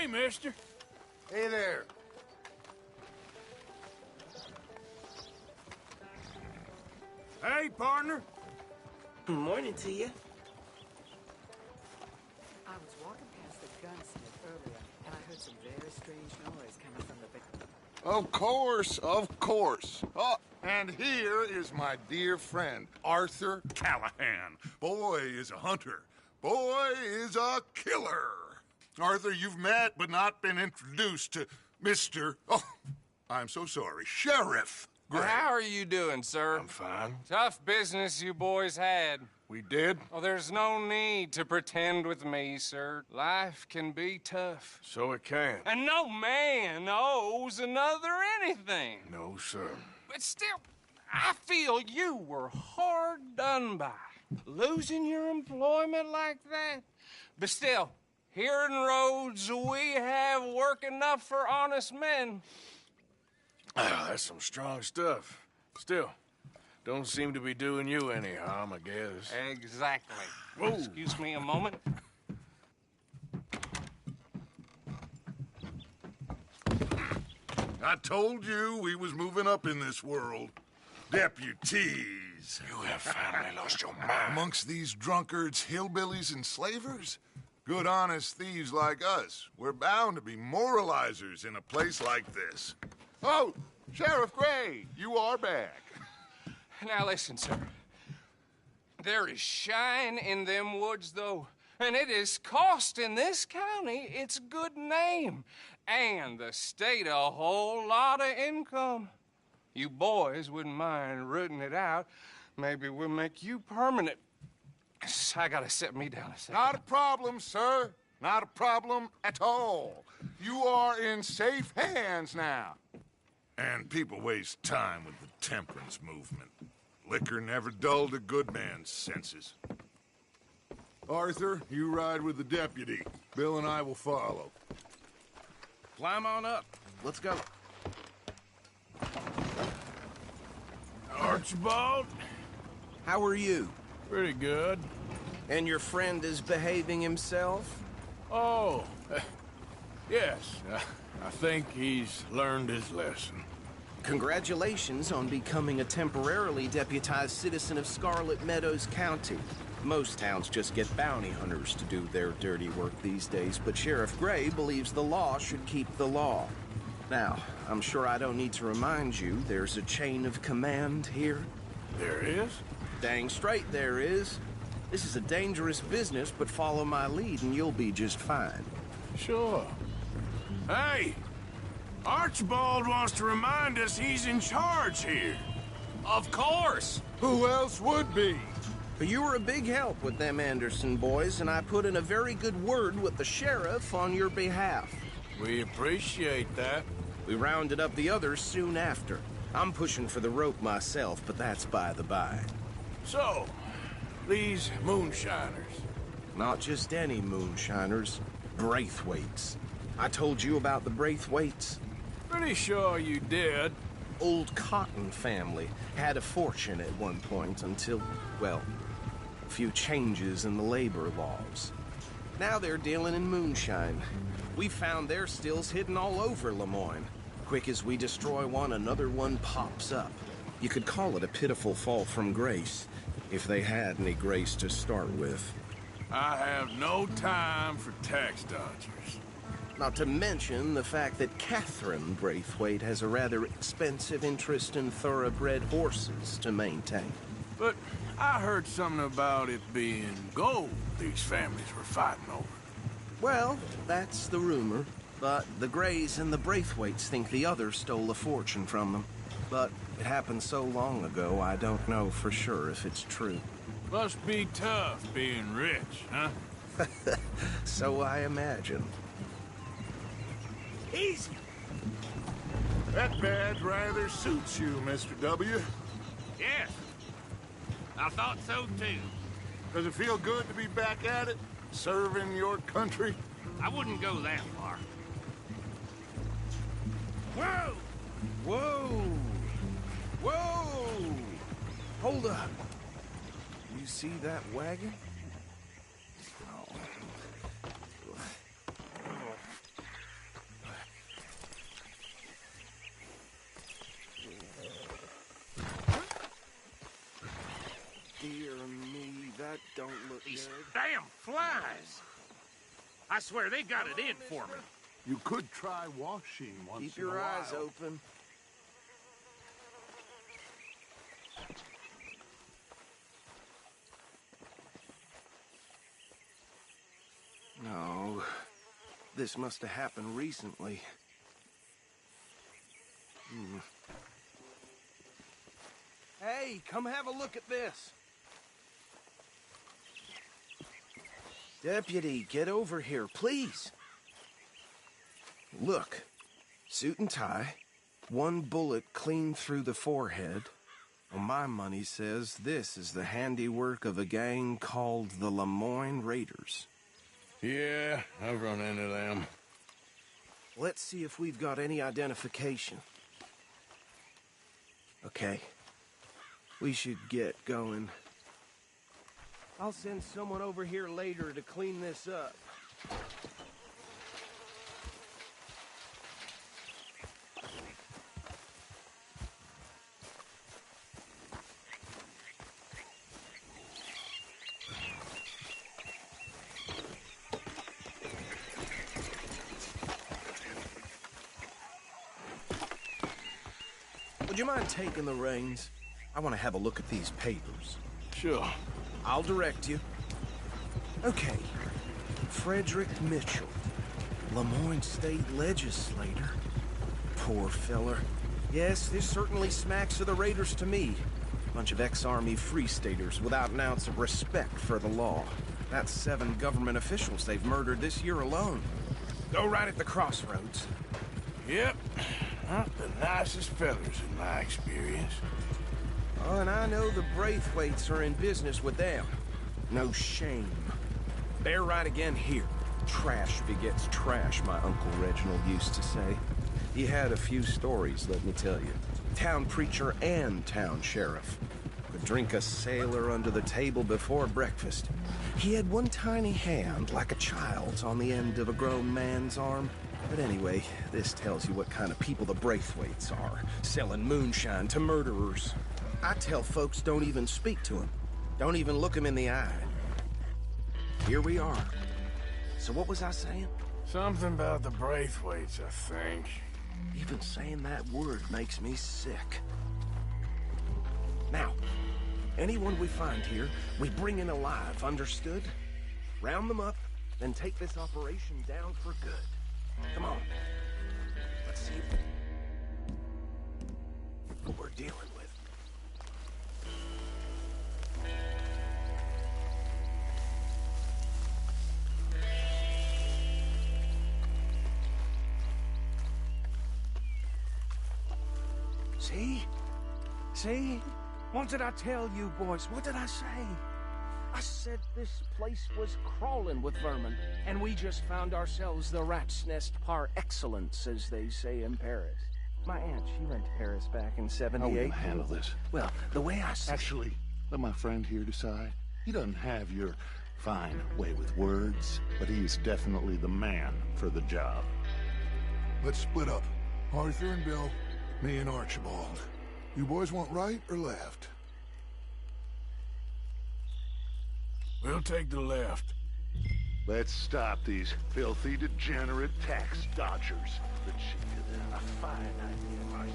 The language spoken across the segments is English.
Hey, mister. Hey there. Hey, partner. Morning to you. I was walking past the gunsmith earlier, and I heard some very strange noise coming from the back. Of course, of course. Oh, and here is my dear friend, Arthur Callahan. Boy is a hunter. Boy is a killer. Arthur, you've met but not been introduced to Mr. Oh, I'm so sorry, Sheriff Gray. How are you doing, sir? I'm fine. Tough business you boys had. We did? Oh, there's no need to pretend with me, sir. Life can be tough. So it can. And no man owes another anything. No, sir. But still, I feel you were hard done by. Losing your employment like that. But still, here in Rhodes, we have work enough for honest men. That's some strong stuff. Still, don't seem to be doing you any harm, I guess. Exactly. Whoa. Excuse me a moment. I told you we was moving up in this world. Deputies. You have finally lost your mind. Amongst these drunkards, hillbillies, and slavers? Good, honest thieves like us. We're bound to be moralizers in a place like this. Oh, Sheriff Gray, you are back. Now listen, sir. There is shine in them woods, though, and it is costing this county its good name, and the state a whole lot of income. You boys wouldn't mind rooting it out. Maybe we'll make you permanent. I gotta sit me down a second. Not a problem, sir. Not a problem at all. You are in safe hands now. And people waste time with the temperance movement. Liquor never dulled a good man's senses. Arthur, you ride with the deputy. Bill and I will follow. Climb on up. Let's go. Archibald, How are you? pretty good. And your friend is behaving himself? Oh, yes. I think he's learned his lesson. Congratulations on becoming a temporarily deputized citizen of Scarlet Meadows County. Most towns just get bounty hunters to do their dirty work these days, but Sheriff Gray believes the law should keep the law. Now, I'm sure I don't need to remind you there's a chain of command here. There is? Dang straight there is. This is a dangerous business, but follow my lead and you'll be just fine. Sure. Hey! Archibald wants to remind us he's in charge here. Of course! Who else would be? But you were a big help with them Anderson boys, and I put in a very good word with the sheriff on your behalf. We appreciate that. We rounded up the others soon after. I'm pushing for the rope myself, but that's by the by. So, these moonshiners. Not just any moonshiners, Braithwaites. I told you about the Braithwaites. Pretty sure you did. Old Cotton family had a fortune at one point until, well, a few changes in the labor laws. Now they're dealing in moonshine. We found their stills hidden all over Lemoyne. Quick as we destroy one, another one pops up. You could call it a pitiful fall from grace, if they had any grace to start with. I have no time for tax dodgers. Not to mention the fact that Catherine Braithwaite has a rather expensive interest in thoroughbred horses to maintain. But I heard something about it being gold these families were fighting over. Well, that's the rumor. But the Grays and the Braithwaites think the others stole a fortune from them. But it happened so long ago, I don't know for sure if it's true. Must be tough being rich, huh? So I imagine. Easy. That badge rather suits you, Mr. W. Yes. I thought so, too. Does it feel good to be back at it? Serving your country? I wouldn't go that far. Whoa! Whoa! Whoa! Hold up. You see that wagon? these damn flies. I swear they got it in for me. You could try washing once Keep in a your eyes while. open. No, this must have happened recently. Hey, come have a look at this. Deputy, get over here, please. Look, suit and tie, one bullet clean through the forehead. Well, my money says this is the handiwork of a gang called the Lemoyne Raiders. Yeah, I've run into them. Let's see if we've got any identification. Okay. We should get going. I'll send someone over here later to clean this up. Would you mind taking the reins? I want to have a look at these papers. Sure. I'll direct you. Okay. Frederick Mitchell, Lemoyne State Legislator. Poor feller. Yes, this certainly smacks of the Raiders to me. Bunch of ex-Army Free Staters without an ounce of respect for the law. That's 7 government officials they've murdered this year alone. Go right at the crossroads. Yep. Not the nicest fellas in my experience. Oh, and I know the Braithwaites are in business with them. No shame. They're right again here. Trash begets trash, my Uncle Reginald used to say. He had a few stories, let me tell you. Town preacher and town sheriff. Could drink a sailor under the table before breakfast. He had one tiny hand, like a child's, on the end of a grown man's arm. But anyway, this tells you what kind of people the Braithwaites are. Selling moonshine to murderers. I tell folks don't even speak to him. Don't even look him in the eye. Here we are. So what was I saying? Something about the Braithwaites, I think. Even saying that word makes me sick. Now, anyone we find here, we bring in alive, understood? Round them up, then take this operation down for good. Come on. Let's see what we're dealing with. See? See? What did I tell you, boys? What did I say? I said this place was crawling with vermin, and we just found ourselves the rat's nest par excellence, as they say in Paris. My aunt, she went to Paris back in How '78. will you handle this? Well, the way I see Actually, let my friend here decide. He doesn't have your fine way with words, but he is definitely the man for the job. Let's split up. Arthur and Bill, me and Archibald. You boys want right or left? We'll take the left. Let's stop these filthy, degenerate tax dodgers. The cheaper than a fine idea, right?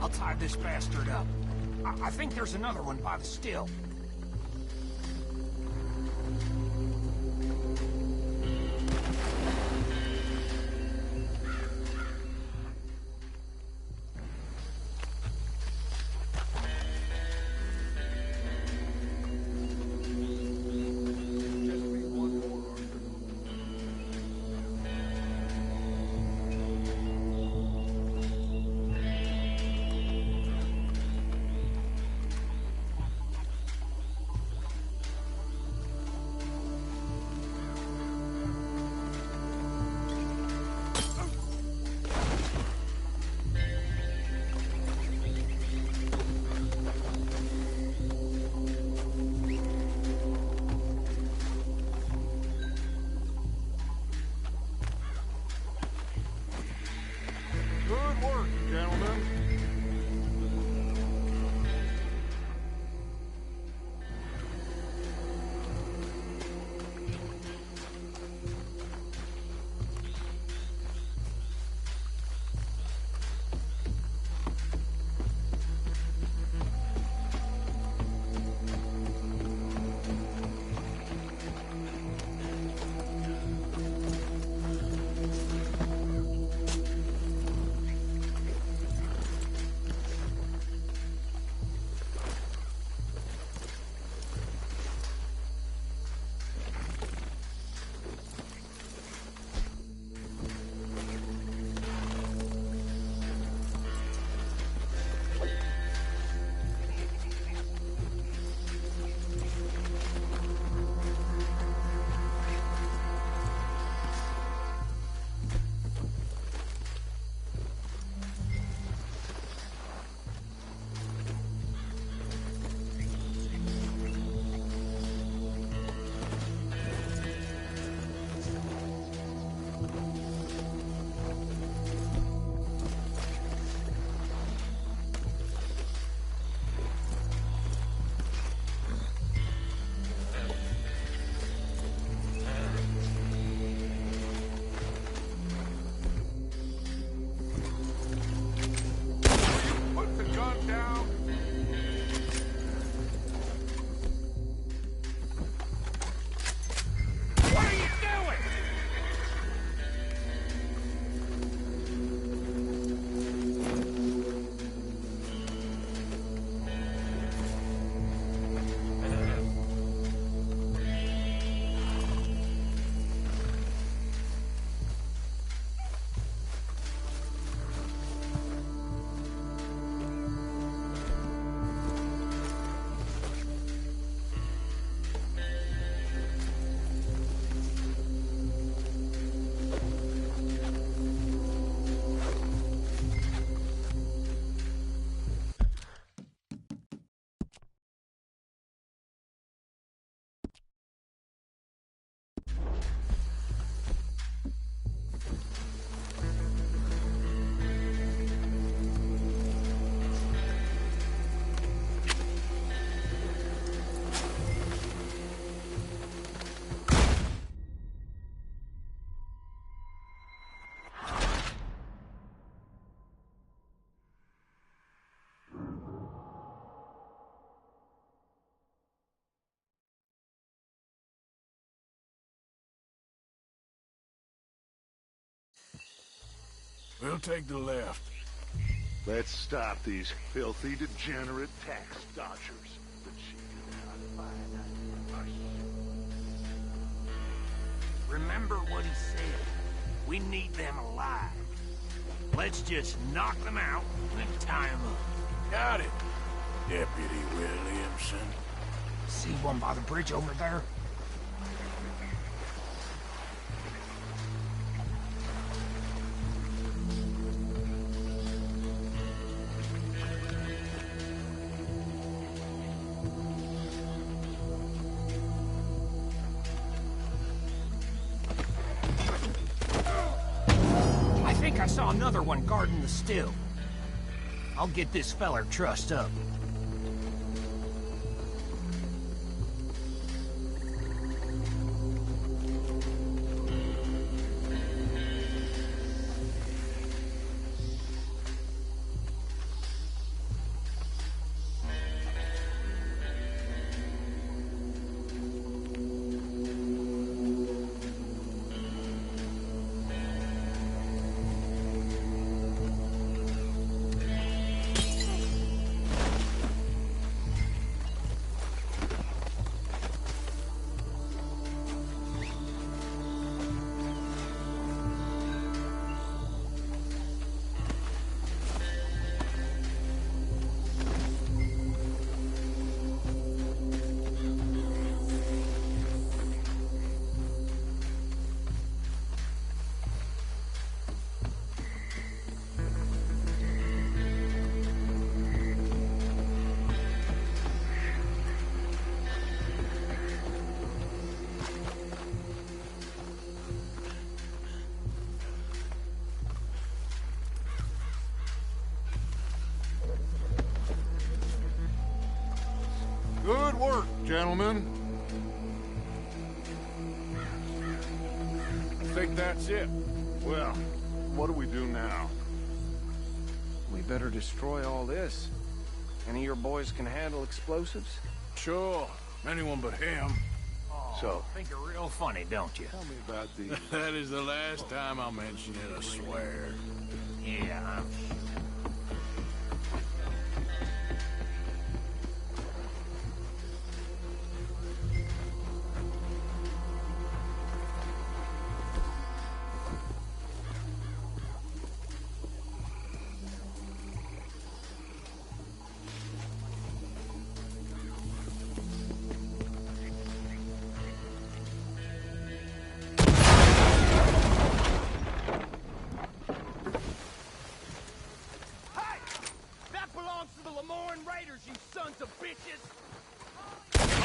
I'll tie this bastard up. I think there's another one by the still. Good work, gentlemen. Put the gun down. What are you doing? We'll take the left. Let's stop these filthy, degenerate tax dodgers. But she knew how to find us. Remember what he said. We need them alive. Let's just knock them out and tie them up. Got it, Deputy Williamson. See one by the bridge over there? I think I saw another one guarding the still. I'll get this feller trussed up. Gentlemen? I think that's it. Well, what do we do now? We better destroy all this. Any of your boys can handle explosives? Sure. Anyone but him. So, Think you're real funny, don't you? tell me about these. That is the last time I'll mention it, I swear. Yeah, I'm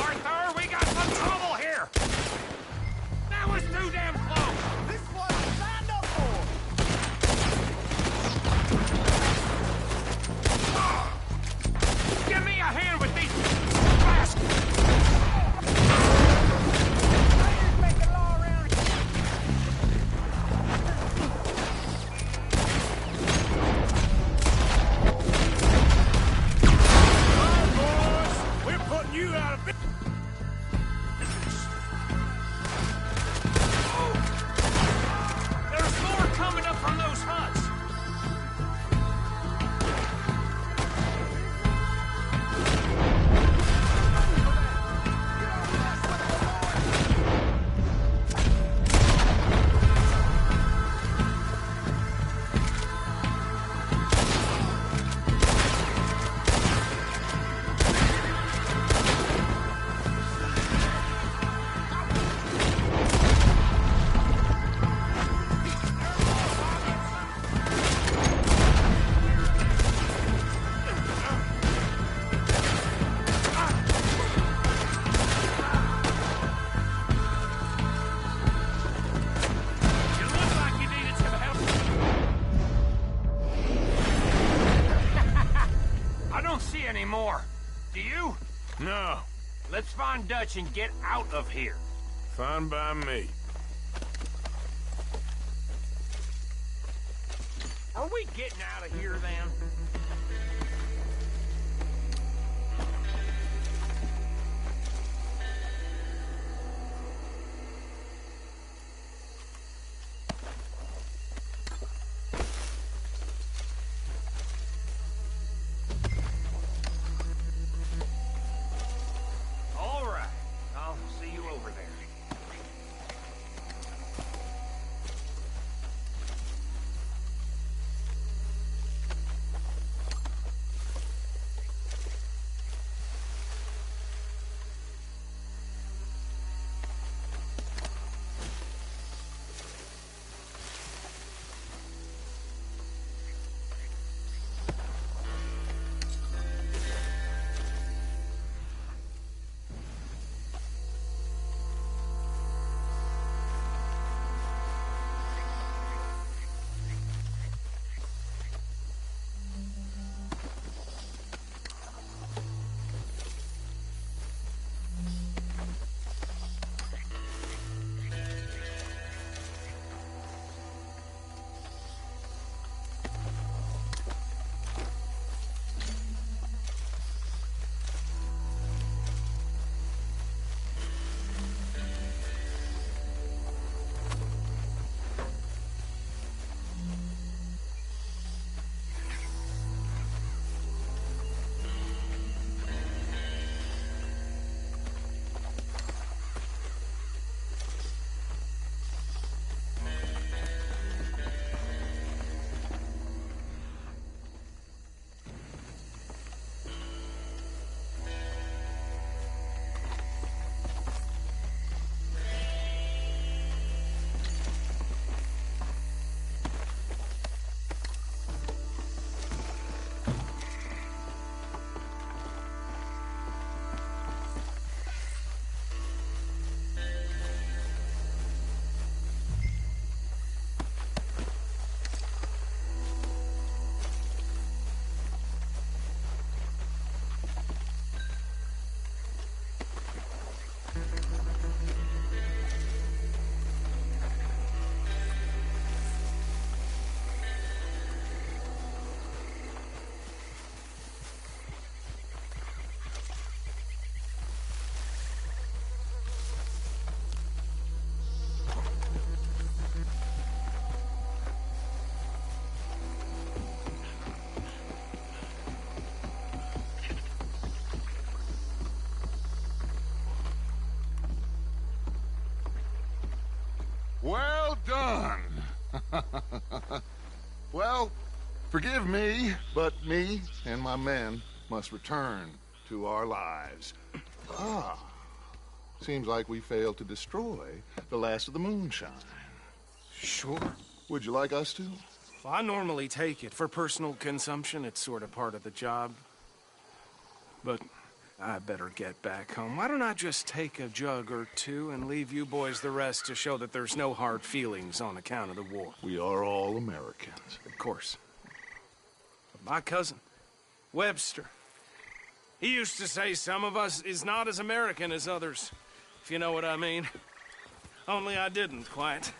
Arthur, we got some trouble here! That was too damn close! This is what I signed up for! Give me a hand with these rascals! Raiders making law around We're putting you out of business. There's more coming up from those huts! You look like you needed some help. I don't see any more. Do you? No. Let's find Dutch and get out of here. Fine by me. Are we getting out of here then? All right. I'll see you over there. done. Well, forgive me, but me and my men must return to our lives. Seems like we failed to destroy the last of the moonshine. Sure. Would you like us to? Well, I normally take it. For personal consumption, it's sort of part of the job. But I better get back home. Why don't I just take a jug or two and leave you boys the rest to show that there's no hard feelings on account of the war? We are all Americans. Of course. But my cousin, Webster, he used to say some of us is not as American as others, if you know what I mean. Only I didn't quite.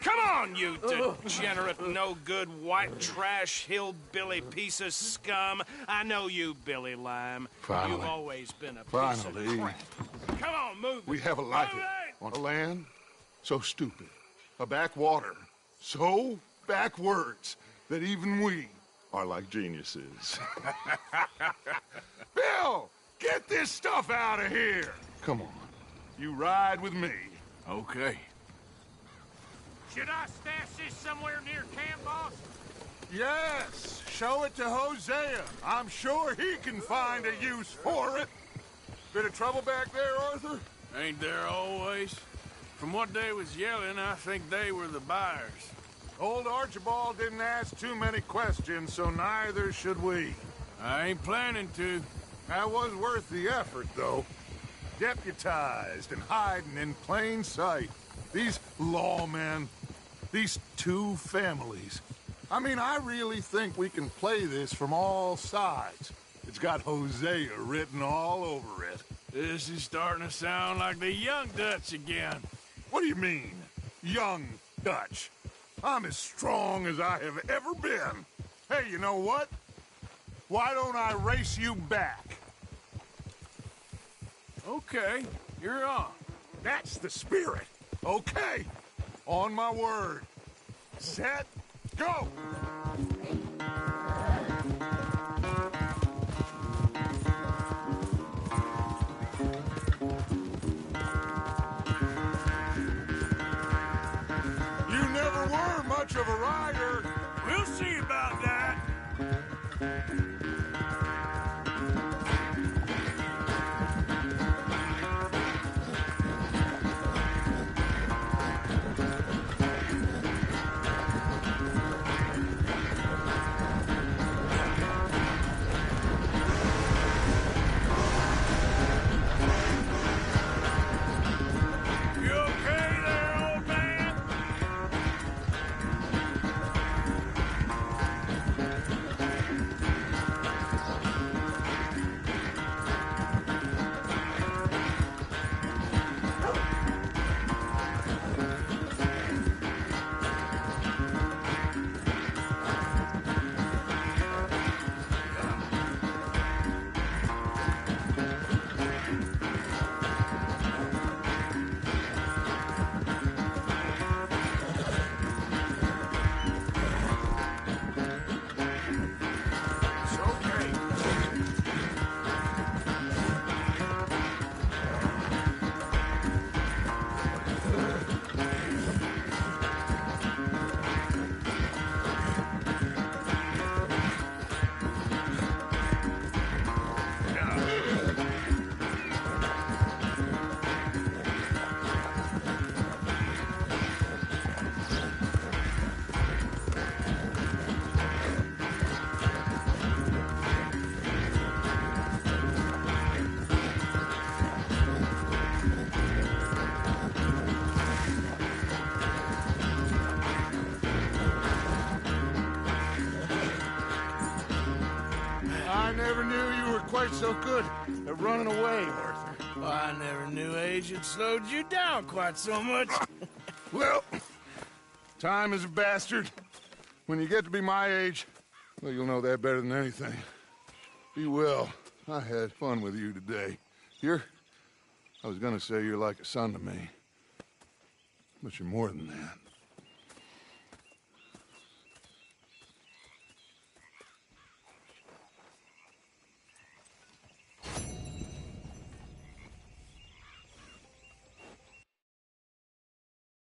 Come on, you degenerate, no-good, white trash, hillbilly piece of scum. I know you, Billy Lime. Finally. You've always been a piece of crap. Come on, move it. We have a life Move it. on a land so stupid, a backwater so backwards that even we are like geniuses. Bill, get this stuff out of here. Come on, you ride with me. Okay. Should I stash this somewhere near camp, boss? Yes, show it to Hosea. I'm sure he can find a use for it. Bit of trouble back there, Arthur? Ain't there always? From what they was yelling, I think they were the buyers. Old Archibald didn't ask too many questions, so neither should we. I ain't planning to. That was worth the effort, though. Deputized and hiding in plain sight. These lawmen, these two families. I mean, I really think we can play this from all sides. It's got Hosea written all over it. This is starting to sound like the Young Dutch again. What do you mean, young Dutch? I'm as strong as I have ever been. Hey, you know what? Why don't I race you back? Okay, you're on. That's the spirit. Okay, on my word. Set, go! You never were much of a rider. We'll see about that. You okay there, old man? It's okay. I never knew you were quite so good at running away, Arthur. Well, I never knew age had slowed you down quite so much. Well, time is a bastard. When you get to be my age, well, you'll know that better than anything. Be well. I had fun with you today. I was gonna say you're like a son to me. But you're more than that.